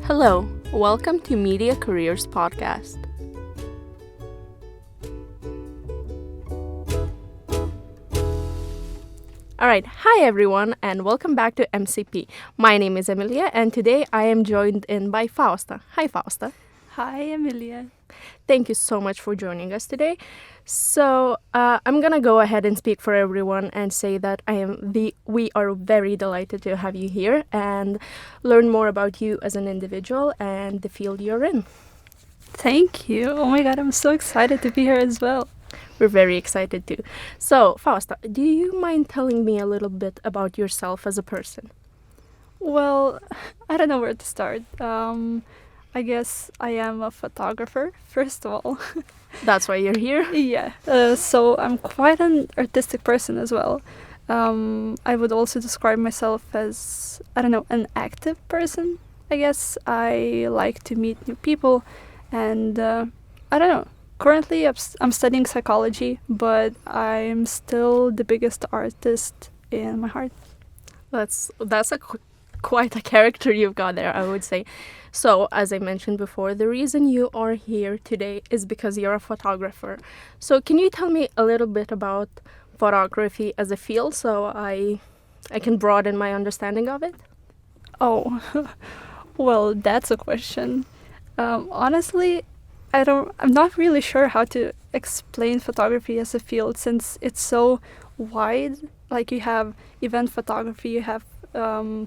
Hello, welcome to Media Careers Podcast. Alright, hi everyone and welcome back to MCP. My name is Emilia and today I am joined in by Fausta. Hi Fausta. Hi, Emilia. Thank you so much for joining us today. So I'm gonna go ahead and speak for everyone and say that we are very delighted to have you here and learn more about you as an individual and the field you're in. Thank you. Oh my god, I'm so excited to be here as well. We're very excited too. So Fausta, do you mind telling me a little bit about yourself as a person? Well, I don't know where to start. I guess I am a photographer, first of all. That's why you're here? Yeah. So I'm quite an artistic person as well. I would also describe myself as, I don't know, an active person. I guess I like to meet new people and I don't know. Currently, I'm studying psychology, but I'm still the biggest artist in my heart. That's quite a character you've got there, I would say. So, as I mentioned before, the reason you are here today is because you're a photographer. So, can you tell me a little bit about photography as a field so I can broaden my understanding of it? Oh, well, that's a question. Honestly, I'm not really sure how to explain photography as a field since it's so wide. Like you have event photography, you have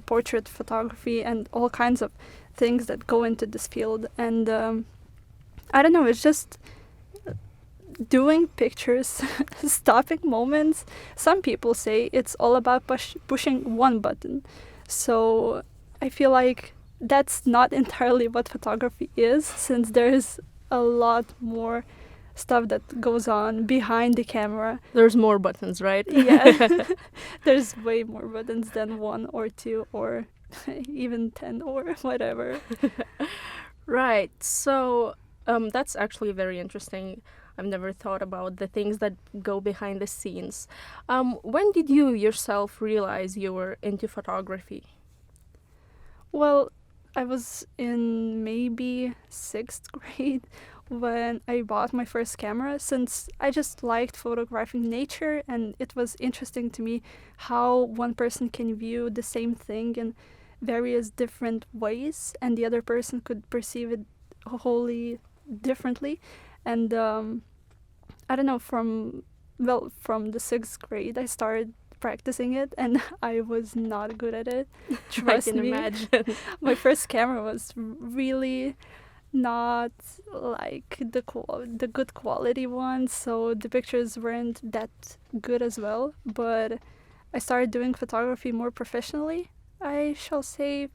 portrait photography, and all kinds of things that go into this field. And I don't know, it's just doing pictures, stopping moments. Some people say it's all about pushing one button. So I feel like that's not entirely what photography is, since there is a lot more stuff that goes on behind the camera. There's more buttons, right? Yeah. There's way more buttons than one or two or even 10 or whatever. Right. So that's actually very interesting. I've never thought about the things that go behind the scenes. When did you yourself realize you were into photography? Well, I was in maybe 6th grade when I bought my first camera, since I just liked photographing nature and it was interesting to me how one person can view the same thing in various different ways and the other person could perceive it wholly differently. And I don't know, from the 6th grade I started practicing it and I was not good at it. Trust I can me. imagine. My first camera was really not like the good quality one, so the pictures weren't that good as well. But I started doing photography more professionally, I shall say,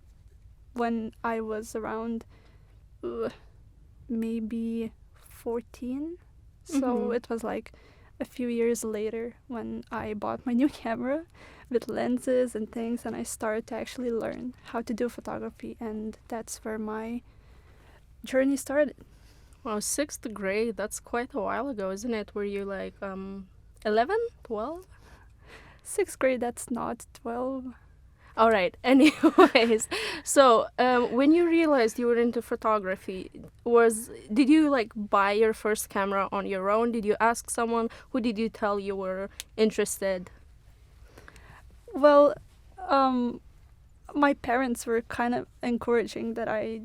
when I was around maybe 14. So it was like a few years later when I bought my new camera with lenses and things, and I started to actually learn how to do photography, and that's where my journey started. Wow, 6th grade, that's quite a while ago, isn't it? Were you like 11, 12? 6th grade, that's not 12. All right. Anyways, so when you realized you were into photography, did you like buy your first camera on your own? Did you ask someone? Who did you tell you were interested? Well, my parents were kind of encouraging that I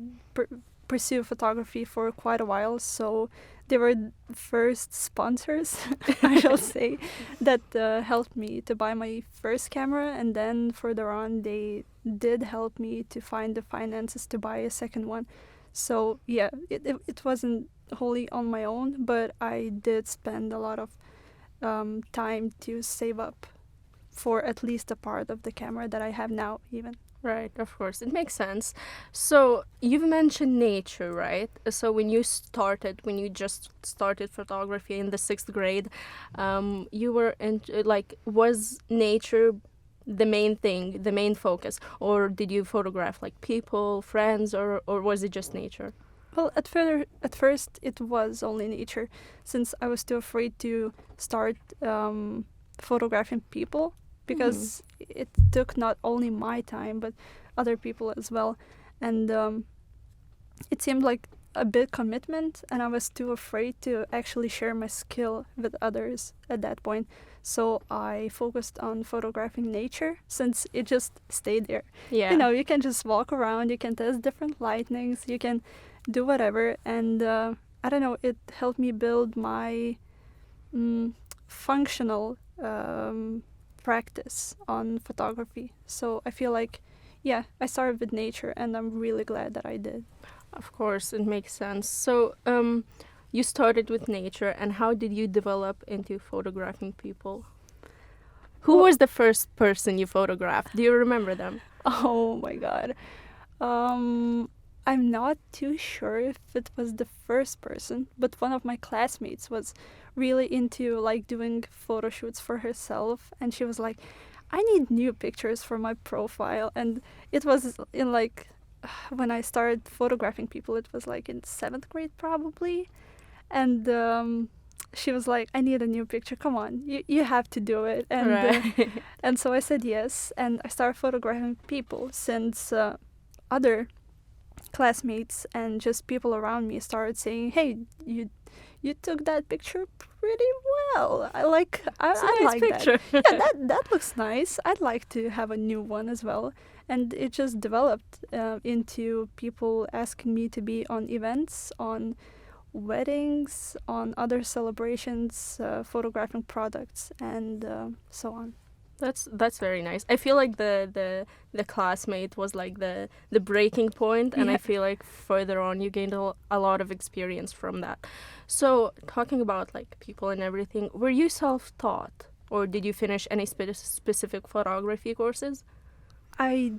pursue photography for quite a while, so they were the first sponsors, I shall say, that helped me to buy my first camera, and then further on they did help me to find the finances to buy a second one. So yeah, it wasn't wholly on my own, but I did spend a lot of time to save up for at least a part of the camera that I have now even. Right, of course. It makes sense. So you've mentioned nature, right? So when you just started photography in the 6th grade, you were was nature the main thing, the main focus? Or did you photograph like people, friends, or was it just nature? Well, at first it was only nature, since I was too afraid to start photographing people, because it took not only my time but other people as well. And it seemed like a big commitment, and I was too afraid to actually share my skill with others at that point. So I focused on photographing nature since it just stayed there. Yeah. You can just walk around, you can test different lightnings, you can do whatever, and I don't know, it helped me build my functional practice on photography. So I feel like, yeah, I started with nature, and I'm really glad that I did. Of course, it makes sense. So, you started with nature, and how did you develop into photographing people? Who Well- was the first person you photographed? Do you remember them? Oh my god. I'm not too sure if it was the first person, but one of my classmates was really into like doing photo shoots for herself, and she was like, I need new pictures for my profile. And it was in like when I started photographing people, it was like in 7th grade probably. And she was like, I need a new picture. Come on, you have to do it. And Right. and so I said yes, and I started photographing people since other classmates and just people around me started saying, "Hey, you took that picture pretty well. It's a I nice like picture. that. Yeah, that looks nice. I'd like to have a new one as well." And it just developed into people asking me to be on events, on weddings, on other celebrations, photographing products, and so on. That's very nice. I feel like the classmate was like the breaking point, and I Yeah. feel like further on you gained a lot of experience from that. So, talking about like people and everything, were you self-taught, or did you finish any specific photography courses? I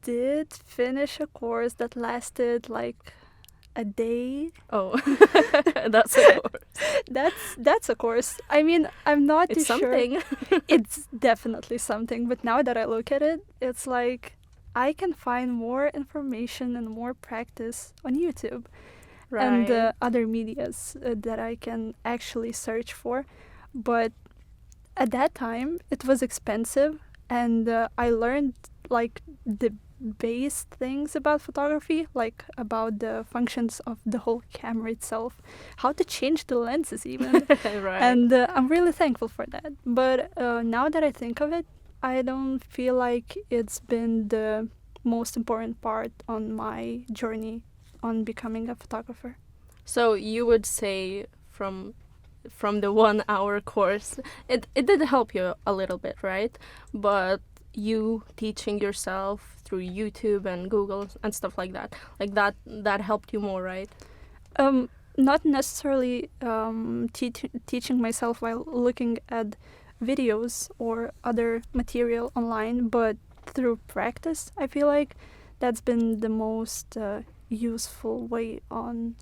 did finish a course that lasted like a day. Oh, that's a course. That's a course. I mean, I'm not It's too sure. something. It's definitely something, but now that I look at it, it's like I can find more information and more practice on YouTube and Right. other medias that I can actually search for. But at that time, it was expensive, and I learned like the base things about photography, like about the functions of the whole camera itself, how to change the lenses even. Right. And I'm really thankful for that. But now that I think of it, I don't feel like it's been the most important part on my journey on becoming a photographer. So you would say from the 1 hour course, it did help you a little bit, right? But you teaching yourself through YouTube and Google and stuff like that helped you more, right? Not necessarily teaching myself while looking at videos or other material online, but through practice. I feel like that's been the most useful way on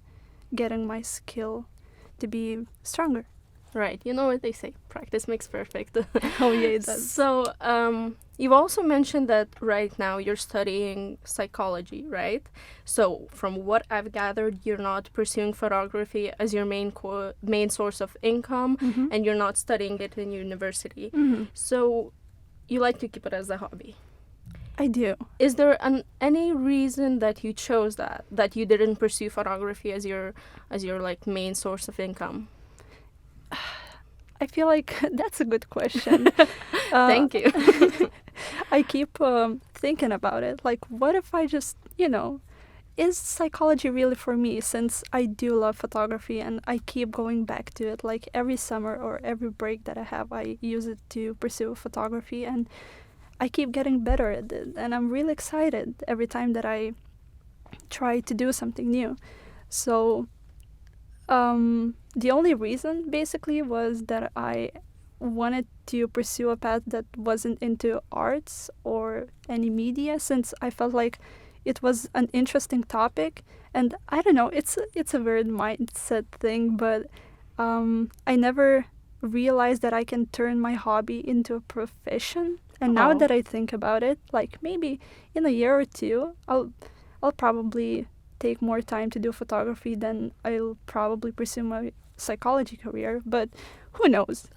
getting my skill to be stronger. Right. You know what they say, practice makes perfect. Oh yeah, it does. So, you've also mentioned that right now you're studying psychology, right? So, from what I've gathered, you're not pursuing photography as your main source of income, Mhm. and you're not studying it in university. Mhm. So, you like to keep it as a hobby. I do. Is there any reason that you chose that you didn't pursue photography as your like main source of income? I feel like that's a good question. Thank you. I keep thinking about it. Like, what if I just, is psychology really for me? Since I do love photography and I keep going back to it. Like, every summer or every break that I have, I use it to pursue photography. And I keep getting better at it. And I'm really excited every time that I try to do something new. So, the only reason basically was that I wanted to pursue a path that wasn't into arts or any media, since I felt like it was an interesting topic. And I don't know, it's a weird mindset thing, but I never realized that I can turn my hobby into a profession. And now Oh. that I think about it, like maybe in a year or two, I'll probably take more time to do photography than I'll probably pursue my psychology career. But who knows,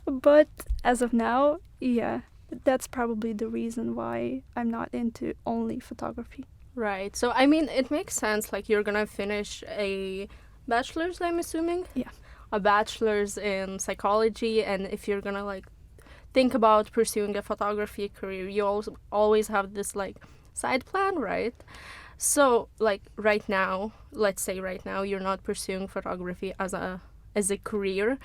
But as of now, yeah, that's probably the reason why I'm not into only photography. Right. So, I mean, it makes sense. Like, you're gonna finish a bachelor's, I'm assuming? Yeah. A bachelor's in psychology, and if you're gonna, like, think about pursuing a photography career, you also always have this, like, side plan, right? So, like, right now, let's say right now, you're not pursuing photography as a career.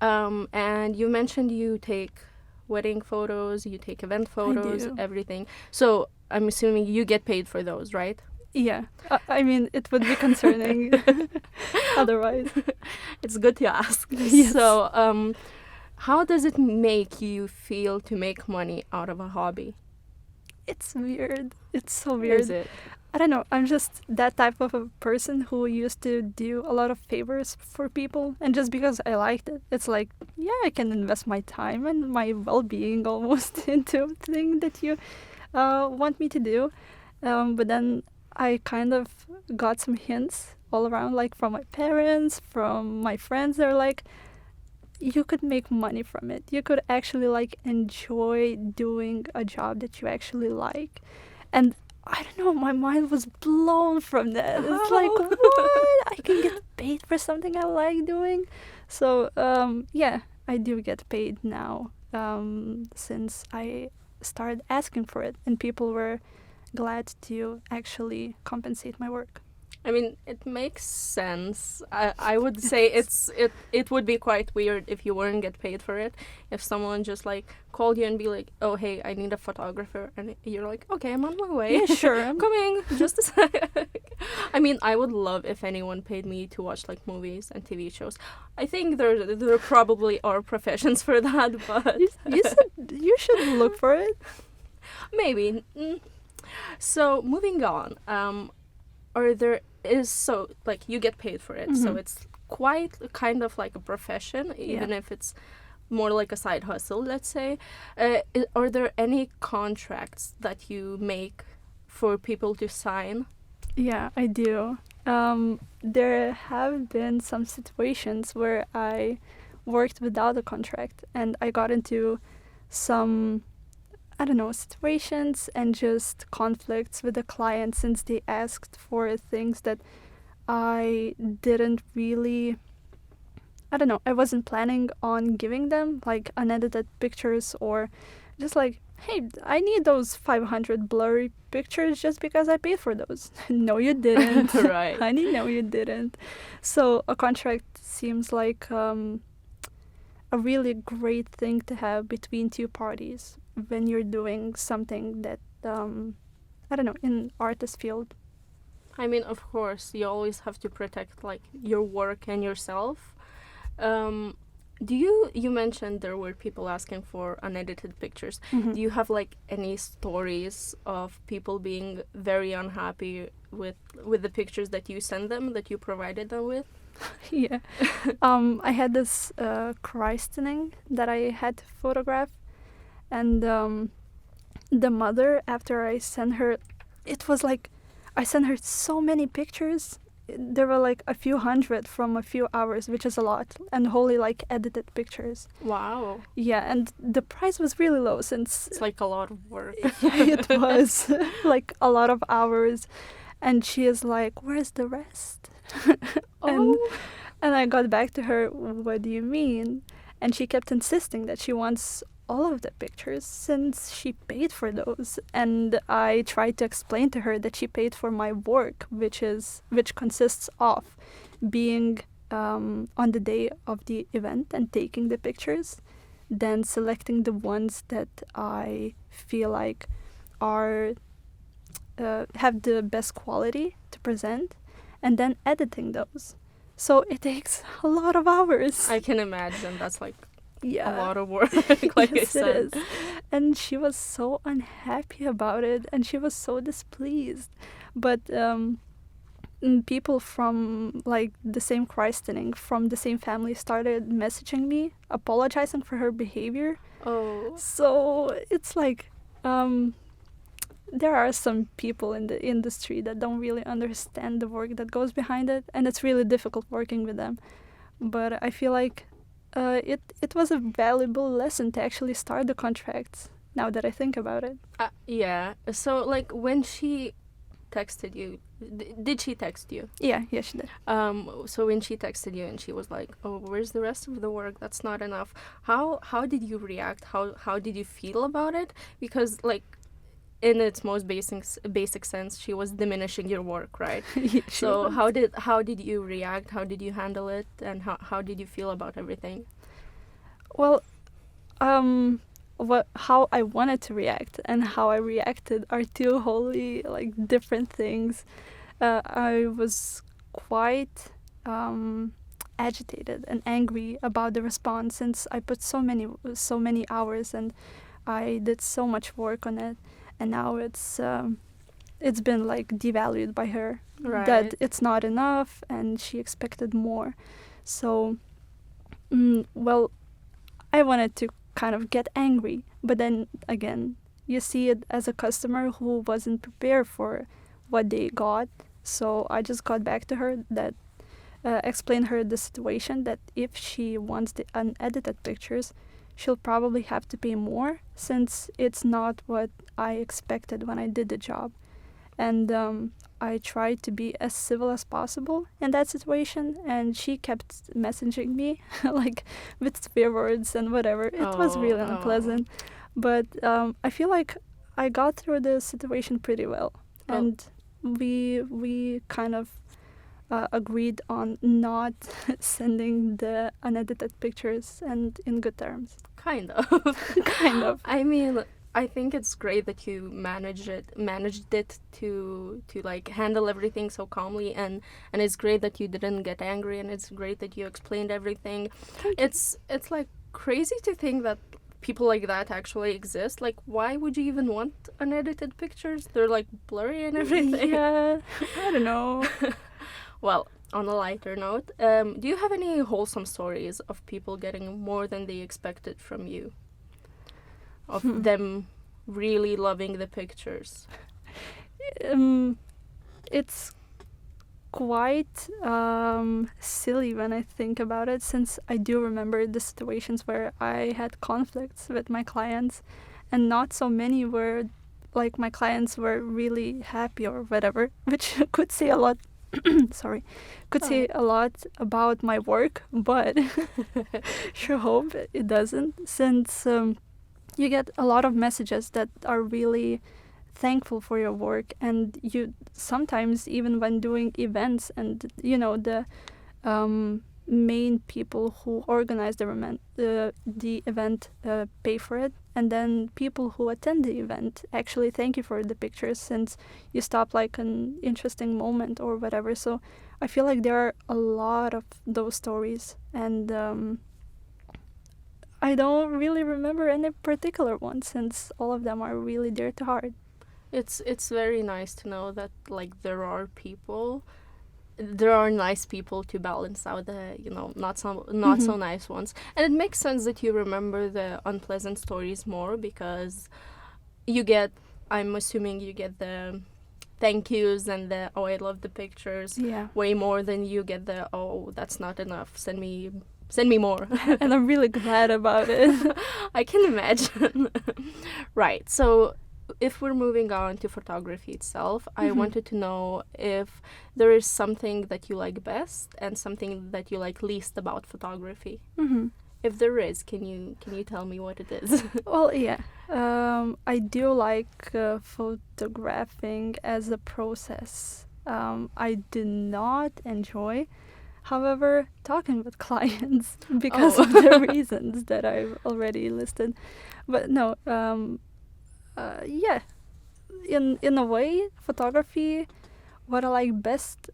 And you mentioned you take wedding photos, you take event photos, do. everything. So I'm assuming you get paid for those, right? Yeah. I mean, it would be concerning otherwise. It's good to ask. Yes. So, how does it make you feel to make money out of a hobby? It's weird. It's so weird. Is it? I don't know. I'm just that type of a person who used to do a lot of favors for people. And just because I liked it, it's like, yeah, I can invest my time and my well being almost into a thing that you want me to do. But then I kind of got some hints all around, like from my parents, from my friends. They're like, you could make money from it. You could actually like enjoy doing a job that you actually like. And I don't know, my mind was blown from that. It's like, what? I can get paid for something I like doing. So, yeah, I do get paid now since I started asking for it, and people were glad to actually compensate my work. I mean, it makes sense. I would say it would be quite weird if you weren't get paid for it. If someone just like called you and be like, "Oh, hey, I need a photographer," and you're like, "Okay, I'm on my way. Yeah, sure. I'm coming. Just a sec." I mean, I would love if anyone paid me to watch like movies and TV shows. I think there probably are professions for that, but You should look for it. maybe. So moving on. Are there is so like you get paid for it, so it's quite kind of like a profession, even if it's more like a side hustle, let's say. Are there any contracts that you make for people to sign? Yeah, I do. There have been some situations where I worked without a contract and I got into some, I don't know, situations and just conflicts with the client since they asked for things that I didn't really, I don't know, I wasn't planning on giving them, like unedited pictures or just like, hey, I need those 500 blurry pictures just because I paid for those. No, you didn't. Right. Honey, no, you didn't. So a contract seems like a really great thing to have between two parties when you're doing something that, I don't know, in artist field. I mean, of course, you always have to protect like your work and yourself. Do you mentioned there were people asking for unedited pictures. Do you have like any stories of people being very unhappy with the pictures that you send them, that you provided them with? Yeah. I had this christening that I had to photograph, and the mother, after I sent her, it was like I sent her so many pictures. There were like a few hundred from a few hours, which is a lot, and wholly like edited pictures. Wow. Yeah, and the price was really low since It's like a lot of work. it was like a lot of hours. And she is like, where's the rest? Oh. And I got back to her, what do you mean? And she kept insisting that she wants all of the pictures since she paid for those. And I tried to explain to her that she paid for my work, which consists of being on the day of the event and taking the pictures, then selecting the ones that I feel like are have the best quality to present, and then editing those. So it takes a lot of hours. I can imagine that's like Yeah. a lot of work, like Yes, I said. it is. And she was so unhappy about it, and she was so displeased. But people from like the same christening, from the same family, started messaging me, apologizing for her behavior. Oh. So it's like there are some people in the industry that don't really understand the work that goes behind it, and it's really difficult working with them. But I feel like it was a valuable lesson to actually start the contracts, now that I think about it. Yeah. So like when she texted you, did she text you? Yeah, she did. So when she texted you and she was like, "Oh, where's the rest of the work? That's not enough." How did you react? How did you feel about it? Because like in its most basic sense, she was diminishing your work, right? She So was. how did you react? How did you handle it? And how did you feel about everything? Well, how I wanted to react and how I reacted are two wholly like different things. I was quite agitated and angry about the response since I put so many hours and I did so much work on it, and now it's been like devalued by her, that Right. it's not enough and she expected more. So, well, I wanted to kind of get angry, but then again, you see it as a customer who wasn't prepared for what they got. So I just got back to her that explained her the situation, that if she wants the unedited pictures, she'll probably have to pay more since it's not what I expected when I did the job. And I tried to be as civil as possible in that situation, and she kept messaging me like with swear words and whatever. It was really Oh. unpleasant, but I feel like I got through the situation pretty well, Oh. and we kind of agreed on not sending the unedited pictures and in good terms. Kind of. Kind of. I mean, I think it's great that you managed it to like handle everything so calmly, and it's great that you didn't get angry, and it's great that you explained everything. Thank you. It's like crazy to think that people like that actually exist. Like, why would you even want unedited pictures? They're like blurry and everything. Yeah, I don't know. Well, on a lighter note, do you have any wholesome stories of people getting more than they expected from you? Of them really loving the pictures? It's quite silly when I think about it, since I do remember the situations where I had conflicts with my clients, and not so many were like my clients were really happy or whatever, which could say a lot. Sorry, could say a lot about my work, but sure hope it doesn't, since you get a lot of messages that are really thankful for your work, and you sometimes, even when doing events, and the main people who organize the event pay for it, and then people who attend the event actually thank you for the pictures since you stop like an interesting moment or whatever. So I feel like there are a lot of those stories, and I don't really remember any particular one since all of them are really dear to heart. It's very nice to know that like there are nice people to balance out the not so nice ones, and it makes sense that you remember the unpleasant stories more because I'm assuming you get the thank yous and the "oh, I love the pictures" Yeah. way more than you get the "oh, that's not enough, send me more." And I'm really glad about it. I can imagine. Right, so if we're moving on to photography itself, I wanted to know if there is something that you like best and something that you like least about photography. If there is, can you tell me what it is? Well, yeah. I do like photographing as a process. I do not enjoy, however, talking with clients because of the reasons that I've already listed. But no, yeah. In a way, photography, what I like best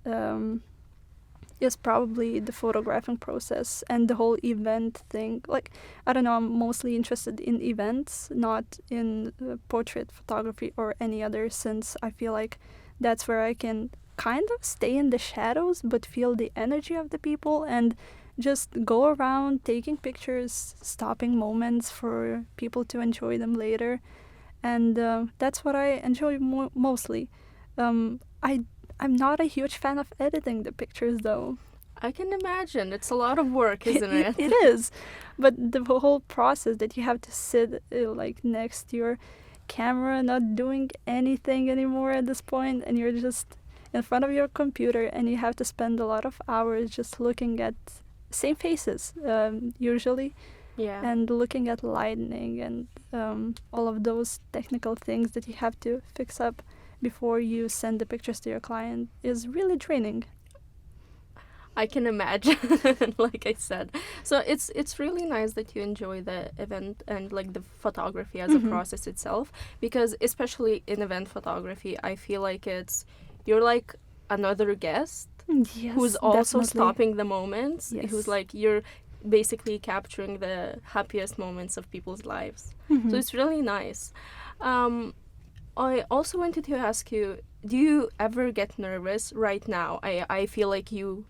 is probably the photographing process and the whole event thing. Like, I don't know, I'm mostly interested in events, not in portrait photography or any other, since I feel like that's where I can kind of stay in the shadows but feel the energy of the people and just go around taking pictures, stopping moments for people to enjoy them later. And that's what I enjoy mostly. I'm not a huge fan of editing the pictures, though. I can imagine. It's a lot of work, isn't it? It is. But the whole process that you have to sit like next to your camera, not doing anything anymore at this point, and you're just in front of your computer, and you have to spend a lot of hours just looking at same faces, usually, Yeah. and looking at lighting and all of those technical things that you have to fix up before you send the pictures to your client is really draining. I can imagine, like I said. So it's really nice that you enjoy the event and like the photography as a process itself, because especially in event photography, I feel like you're like another guest Yes, who's also definitely. stopping the moments, Yes. who's like you're basically capturing the happiest moments of people's lives. So it's really nice. I also wanted to ask you, do you ever get nervous right now? I feel like you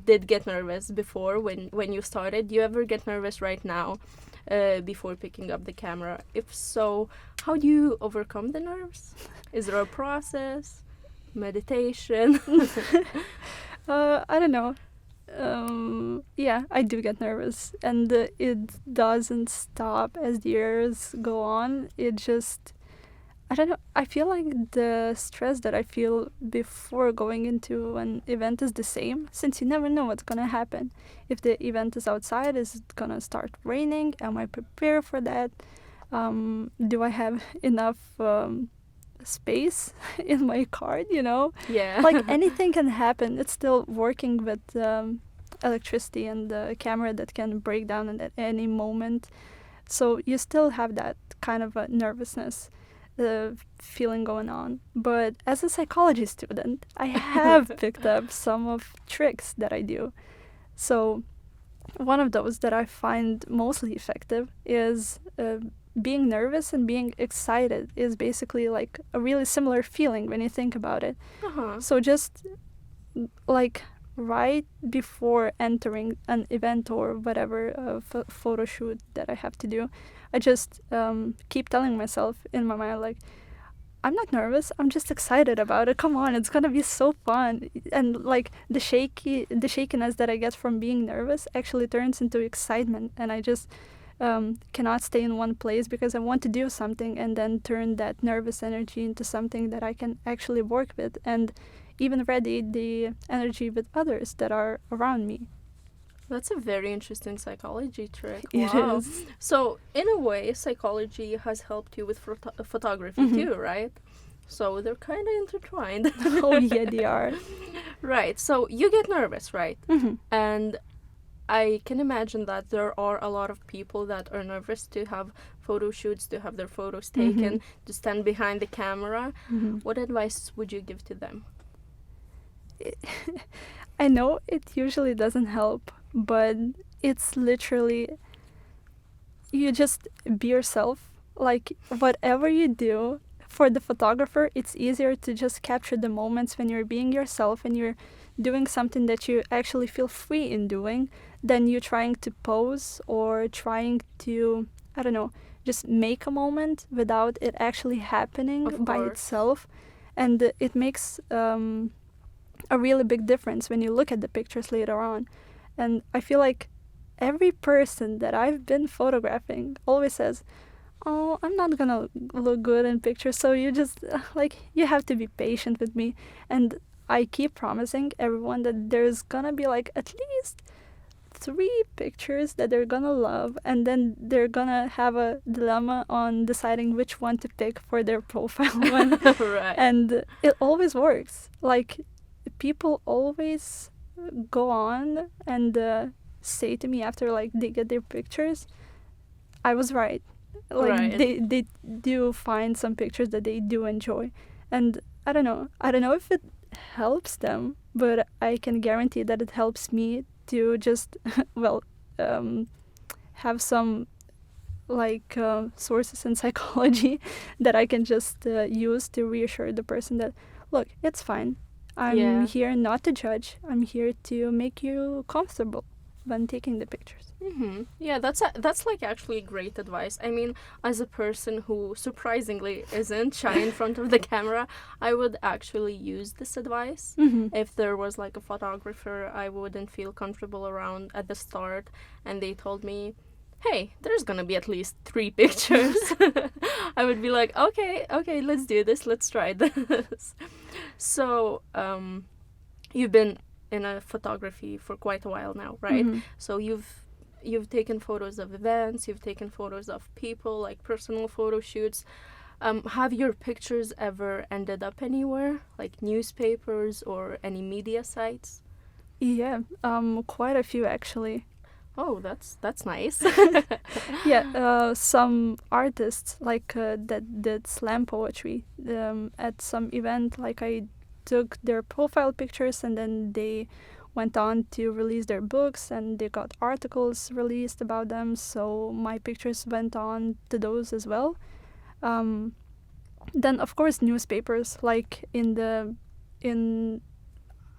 did get nervous before when you started. Do you ever get nervous right now before picking up the camera? If so, how do you overcome the nerves? Is there a process? Meditation? I don't know. Yeah, I do get nervous, and it doesn't stop as the years go on. It just, I don't know. I feel like the stress that I feel before going into an event is the same, since you never know what's gonna happen. If the event is outside, is it gonna start raining? Am I prepared for that? Do I have enough space in my card? Yeah. Like anything can happen. It's still working with electricity and the camera that can break down at any moment. So you still have that kind of a nervousness feeling going on. But as a psychology student, I have picked up some of tricks that I do. So one of those that I find mostly effective is being nervous and being excited is basically like a really similar feeling when you think about it. Uh-huh. So just like right before entering an event or whatever photo shoot that I have to do, I just keep telling myself in my mind, like, I'm not nervous, I'm just excited about it. Come on, it's gonna be so fun. And like the shakiness that I get from being nervous actually turns into excitement, and I just cannot stay in one place because I want to do something, and then turn that nervous energy into something that I can actually work with, and even radiate the energy with others that are around me. That's a very interesting psychology trick. It Wow. is. So, in a way, psychology has helped you with photography too, right? So, they're kind of intertwined. Oh yeah, they are. Right. So, you get nervous, right? Mhm. And I can imagine that there are a lot of people that are nervous to have photo shoots, to have their photos taken, to stand behind the camera. What advice would you give to them? I know it usually doesn't help, but it's literally, you just be yourself. Like whatever you do, for the photographer, it's easier to just capture the moments when you're being yourself and you're doing something that you actually feel free in doing, than you trying to pose or trying to, I don't know, just make a moment without it actually happening Of by course. itself. And it makes a really big difference when you look at the pictures later on. And I feel like every person that I've been photographing always says, "Oh, I'm not gonna look good in pictures, so you just like, you have to be patient with me." And I keep promising everyone that there's gonna be like at least 3 pictures that they're gonna love, and then they're gonna have a dilemma on deciding which one to pick for their profile one. Right. And it always works. Like, people always go on and say to me after like they get their pictures, I was right. Like Right. they do find some pictures that they do enjoy. And I don't know if it helps them, but I can guarantee that it helps me to just well have some like sources in psychology that I can just use to reassure the person that, look, it's fine. I'm Yeah. here not to judge. I'm here to make you comfortable when taking the pictures. Yeah, that's like actually great advice. I mean, as a person who surprisingly isn't shy in front of the camera, I would actually use this advice. If there was like a photographer I wouldn't feel comfortable around at the start, and they told me, hey, there's gonna be at least 3 pictures. I would be like, okay, let's do this, let's try this. So, you've been in a photography for quite a while now, right? Mhm. So you've taken photos of events, you've taken photos of people, like personal photo shoots. Have your pictures ever ended up anywhere, like newspapers or any media sites? Yeah, quite a few actually. Oh, that's nice. Yeah, some artists that did slam poetry at some event, like I took their profile pictures and then they went on to release their books and they got articles released about them. So my pictures went on to those as well. Um, then of course newspapers, like in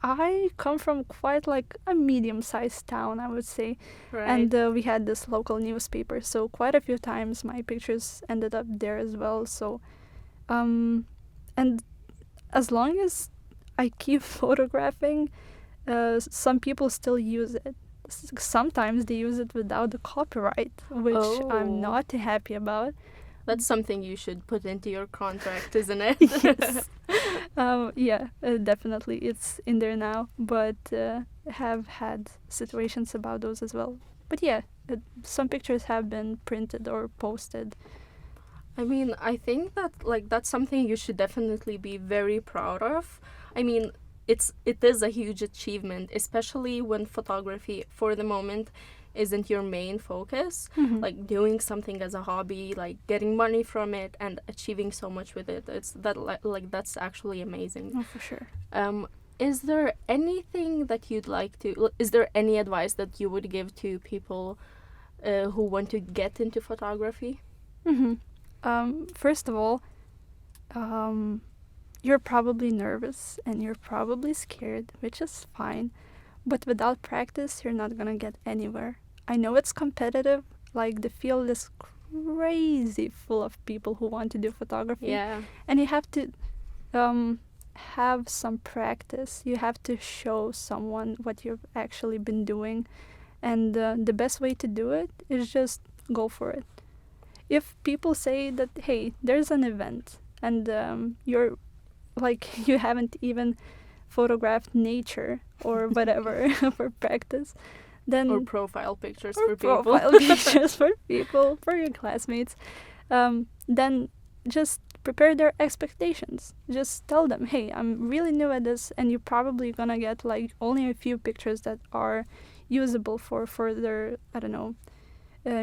I come from quite like a medium-sized town, I would say, Right. and we had this local newspaper. So quite a few times my pictures ended up there as well. So, and as long as I keep photographing, some people still use it. Sometimes they use it without the copyright, which Oh. I'm not happy about. That's something you should put into your contract, isn't it? Yes. Yeah, definitely. It's in there now, but have had situations about those as well. But yeah, some pictures have been printed or posted. I mean, I think that like that's something you should definitely be very proud of. I mean, it is a huge achievement, especially when photography for the moment isn't your main focus. Mhm. Like doing something as a hobby, like getting money from it and achieving so much with it. It's that like that's actually amazing. Oh, for sure. Is there anything that you'd like to? Is there any advice that you would give to people who want to get into photography? Mm-hmm. First of all, you're probably nervous and you're probably scared, which is fine. But without practice, you're not gonna get anywhere. I know it's competitive. Like the field is crazy full of people who want to do photography, Yeah. and you have to have some practice. You have to show someone what you've actually been doing, and the best way to do it is just go for it. If people say that, hey, there's an event and you're like you haven't even photographed nature or whatever for practice, then Or profile pictures or for people. profile pictures for people, for your classmates, then just prepare their expectations. Just tell them, hey, I'm really new at this, and you're probably gonna get like only a few pictures that are usable for further, I don't know,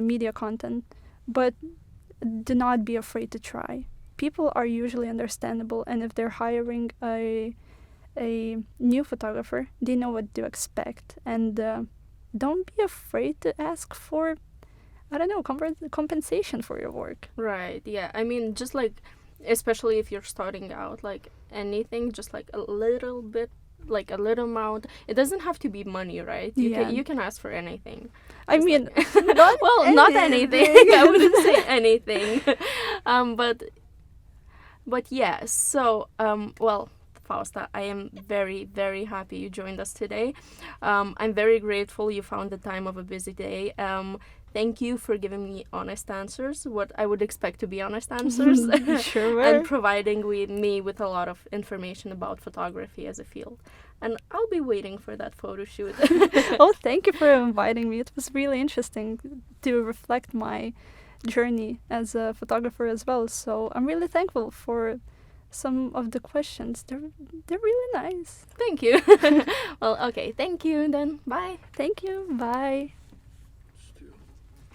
media content. But do not be afraid to try. People are usually understandable, and if they're hiring a new photographer, they know what to expect, and don't be afraid to ask for, I don't know, compensation for your work. Right, yeah. I mean, just like, especially if you're starting out, like anything, just like a little bit, like a little amount. It doesn't have to be money, right? Yeah. You can ask for anything. I Just mean, like- not well, not anything. I wouldn't say anything. But yeah. So well, Fausta, I am very, very happy you joined us today. I'm very grateful you found the time of a busy day. Thank you for giving me honest answers, what I would expect to be honest answers, Sure were. and providing me with a lot of information about photography as a field. And I'll be waiting for that photo shoot. Oh, thank you for inviting me. It was really interesting to reflect my journey as a photographer as well. So I'm really thankful for some of the questions. They're really nice. Thank you. Well, okay, thank you then. Bye. Thank you. Bye.